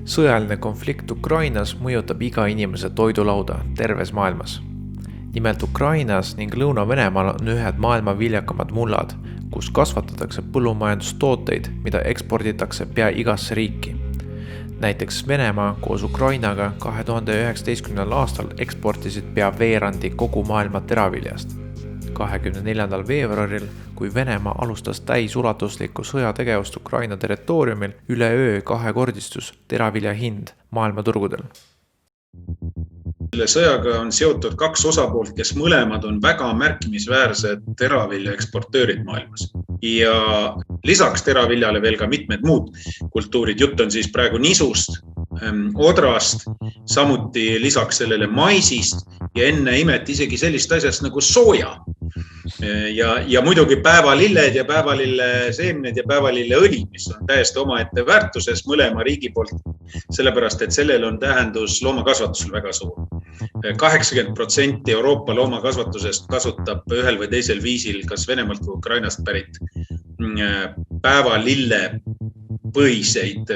Sõjaline konflikt Ukrainas mõjutab iga inimese toidulauda terves maailmas. Nimelt Ukrainas ning Lõuna-Venemaal on ühed maailma viljakamad mullad, kus kasvatatakse põllumajandustooteid, mida eksporditakse pea igasse riiki. Näiteks Venemaa koos Ukrainaga 2019. aastal eksportisid pea veerandi kogu maailma teraviljast. 24. veebruaril, kui Venemaa alustas täisulatuslikku sõjategevust Ukraina territooriumil, üleöö kahekordistus teravilja hind maailmaturgudel. Selle sõjaga on seotud kaks osapoolt, kes mõlemad on väga märkimisväärsed teravilja eksportöörid maailmas. Ja lisaks teraviljale veel ka mitmed muud kultuurid. Jutt on siis praegu nisust, odrast, samuti lisaks sellele maisist ja enne imet isegi sellist asjast nagu sooja. Ja muidugi päevalilled ja päevalille seemned ja päevalille õli, mis on täiesti omaette väärtuses mõlema riigi poolt, sellepärast, et sellel on tähendus loomakasvatusel väga suur. 80% Euroopa loomakasvatusest kasutab ühel või teisel viisil kas Venemaalt või Ukrainast pärit päevalille põhiseid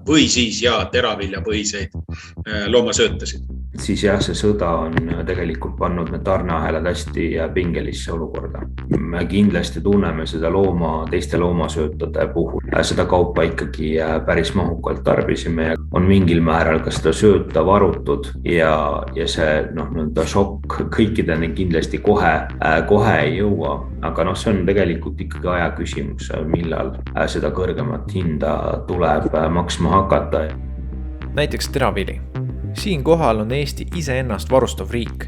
või siis teravilja põhiseid loomasöötasid. Siis see sõda on tegelikult pannud need tarneahelad hästi pingelisse olukorda. Me kindlasti tunneme seda teiste loomasöötade puhul. Seda kaupa ikkagi päris mahukalt tarbisime ja on mingil määral ka seda sööta varutud ja see šokk kõikideni kindlasti kohe ei jõua. Aga see on tegelikult ikkagi aja küsimus, millal seda kõrgemat hinda tuleb maksma hakata. Näiteks teravili. Siin kohal on Eesti iseennast varustav riik.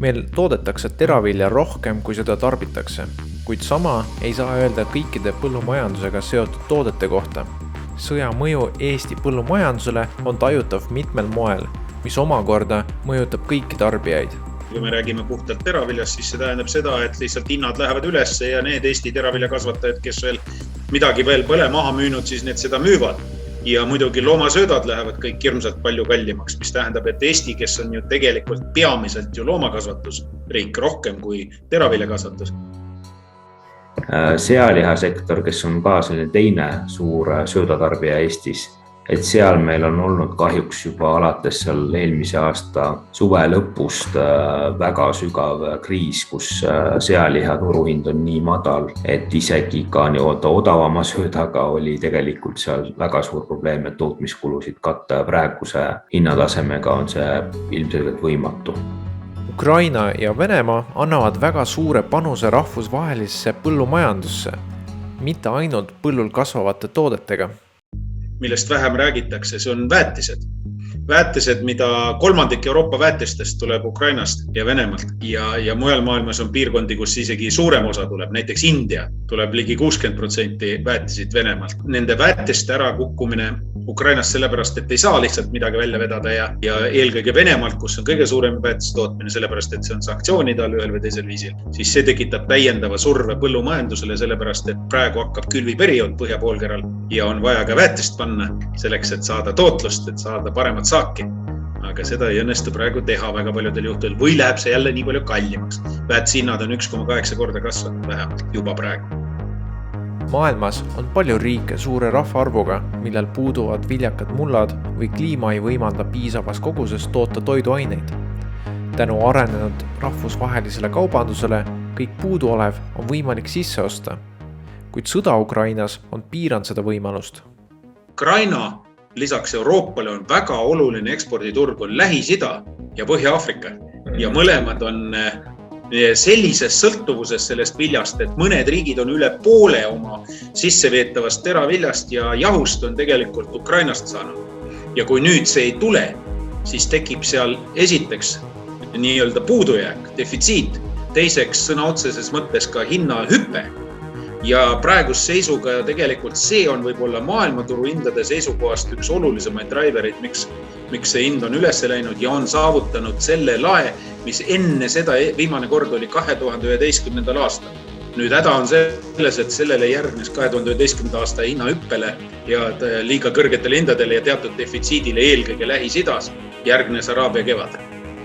Meil toodetakse teravilja rohkem, kui seda tarbitakse, kuid sama ei saa öelda kõikide põllumajandusega seotud toodete kohta. Sõja mõju Eesti põllumajandusele on tajutav mitmel moel, mis omakorda mõjutab kõiki tarbijaid. Kui me räägime puhtalt teraviljast, siis see tähendab seda, et lihtsalt hinnad lähevad ülesse ja need Eesti teraviljakasvatajad, kes veel midagi veel pole maha müünud, siis need seda müüvad. Ja muidugi loomasöödad lähevad kõik hirmsalt palju kallimaks, mis tähendab, et Eesti, kes on ju tegelikult peamiselt ju loomakasvatusriik rohkem kui teraviljakasvatus. Sealihasektor, kes on ka selline teine suur söödatarbija Eestis, et seal meil on olnud kahjuks juba alates seal eelmise aasta suve lõpust väga sügav kriis, kus sealiha turuhind on nii madal, et isegi ka odavama söödaga oli tegelikult seal väga suur probleem, et tootmiskulusid katta ja praeguse hinnatasemega on see ilmselgelt võimatu. Ukraina ja Venemaa annavad väga suure panuse rahvusvahelisse põllumajandusse, mitte ainult põllul kasvavate toodetega. Millest vähem räägitakse, see on väetised. Väetised, mida kolmandik Euroopa väetistest tuleb Ukrainast ja Venemaalt ja mujal maailmas on piirkondi, kus isegi suurem osa tuleb. Näiteks India tuleb ligi 60% väetisid Venemaalt. Nende väetiste ära kukkumine Ukrainast sellepärast, et ei saa lihtsalt midagi välja vedada ja eelkõige Venemaalt, kus on kõige suurem väetistootmine, sellepärast, et see on sanktsioonide all ühel või teisel viisil, siis see tekitab täiendava surve põllumajandusele, sellepärast, et praegu hakkab külviperiood põhjapoolkeral ja on vaja ka väetist panna selleks, et saada tootlust, et saada paremat saaki. Aga seda ei õnnestu praegu teha väga paljudel juhtudel või läheb see jälle nii palju kallimaks. Väetishinnad on 1,8 korda kasvanud vähemalt juba praegu. Maailmas on palju riike suure rahvaarvuga, millel puuduvad viljakad mullad või kliima ei võimalda piisavas koguses toota toiduaineid. Tänu arenenud rahvusvahelisele kaubandusele kõik puuduolev on võimalik sisse osta, kuid sõda Ukrainas on piiranud seda võimalust. Ukraina lisaks Euroopale on väga oluline eksporditurg on Lähis-Ida ja Põhja-Aafrika ja mõlemad on sellises sõltuvuses sellest viljast, et mõned riigid on üle poole oma sisseveetavast teraviljast ja jahust on tegelikult Ukrainast saanud. Ja kui nüüd see ei tule, siis tekib seal esiteks nii-öelda puudujääk, defitsiit, teiseks sõna otseses mõttes ka hinnahüpe. Ja praegus seisuga tegelikult see on võib-olla maailmaturu hindade seisukohast üks olulisemaid driverid, miks see hind on üles läinud ja on saavutanud selle lae, mis enne seda viimane kord oli 2011. aastal. Nüüd häda on selles, et sellele järgnes 2011. aasta hinnahüppele ja liiga kõrgetele hindadele ja teatud defitsiidile eelkõige Lähis-Idas järgnes Araabia kevad.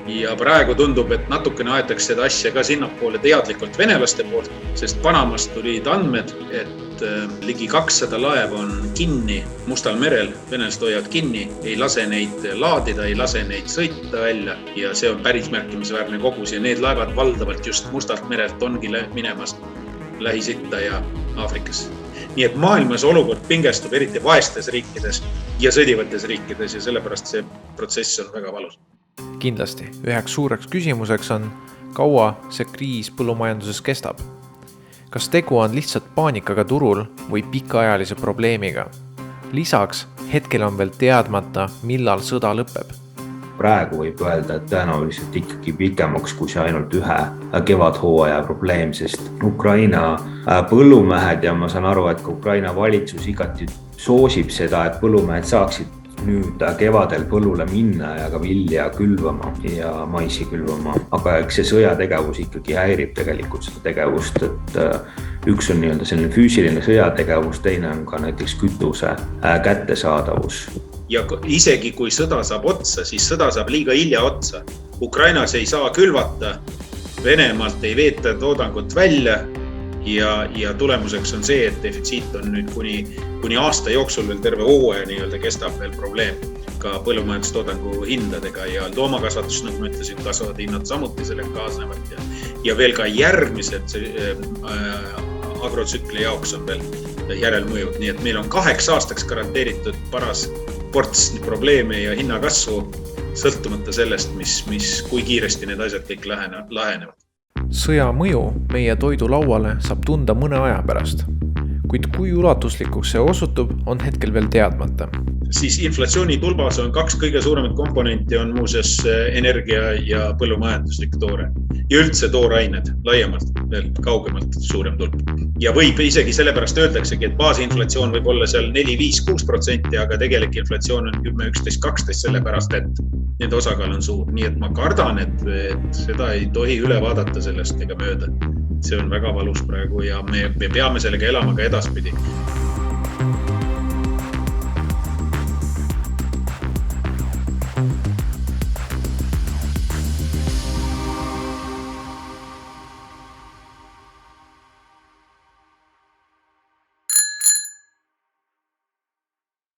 Ja praegu tundub, et natukene aetakse seda asja ka sinnapoole teadlikult venelaste poolt, sest Panamast tulid andmed, et ligi 200 laeva on kinni Mustal merel, venelased hoiavad kinni, ei lase neid laadida, ei lase neid sõita välja ja see on päris märkimisväärne kogus ja need laevad valdavalt just Mustalt merelt ongi minemas Lähis-Itta ja Aafrikasse. Nii et maailmas olukord pingestub eriti vaestes riikides ja sõdivates riikides ja sellepärast see protsess on väga valus. Kindlasti, üheks suureks küsimuseks on, kaua see kriis põllumajanduses kestab. Kas tegu on lihtsalt paanikaga turul või pikaajalise probleemiga? Lisaks, hetkel on veel teadmata, millal sõda lõpeb. Praegu võib öelda, et tõenäoliselt ikkagi pikemaks kui see ainult ühe kevadhooaja probleem, sest Ukraina põllumehed ja ma saan aru, et ka Ukraina valitsus igati soosib seda, et põllumehed saaksid nüüd kevadel põllule minna ja ka vilja külvama ja maisi külvama. Aga eks see sõjategevus ikkagi häirib tegelikult seda tegevust, et üks on nii-öelda selline füüsiline sõjategevus, teine on ka näiteks kütuse kättesaadavus. Ja isegi kui sõda saab otsa, siis sõda saab liiga hilja otsa. Ukrainas ei saa külvata, Venemaalt ei veeta toodangut välja ja tulemuseks on see, et defitsiit on nüüd kuni aasta jooksul veel terve hooaja nii-öelda kestab veel probleem ka põllumajandustoodangu hindadega ja loomakasvatus, nagu ma ütlesin, kasvavad hinnad samuti sellega kaasnevad ja veel ka järgmised agrotsükli jaoks on veel järelmõjud, nii et meil on 8 aastaks garanteeritud paras ports probleeme ja hinnakasvu sõltumata sellest, kui kiiresti need asjad kõik lahenevad. Sõja mõju meie toidulauale saab tunda mõne aja pärast, kuid kui ulatuslikuks see osutub, on hetkel veel teadmata. Siis inflatsiooni tulbas on 2 kõige suuremat komponenti on muuseas energia ja põllumajanduslik toore. Ja üldse toorained laiemalt, veel kaugemalt suurem tulp. Ja võib isegi sellepärast öeldaksegi, et baasinflatsioon võib olla seal 4-5-6%, aga tegelik inflatsioon on 10-11-12 sellepärast, et nende osakaal on suur. Nii et ma kardan, et seda ei tohi üle vaadata sellest ega mööda. See on väga valus praegu ja me peame sellega elama ka edaspidi.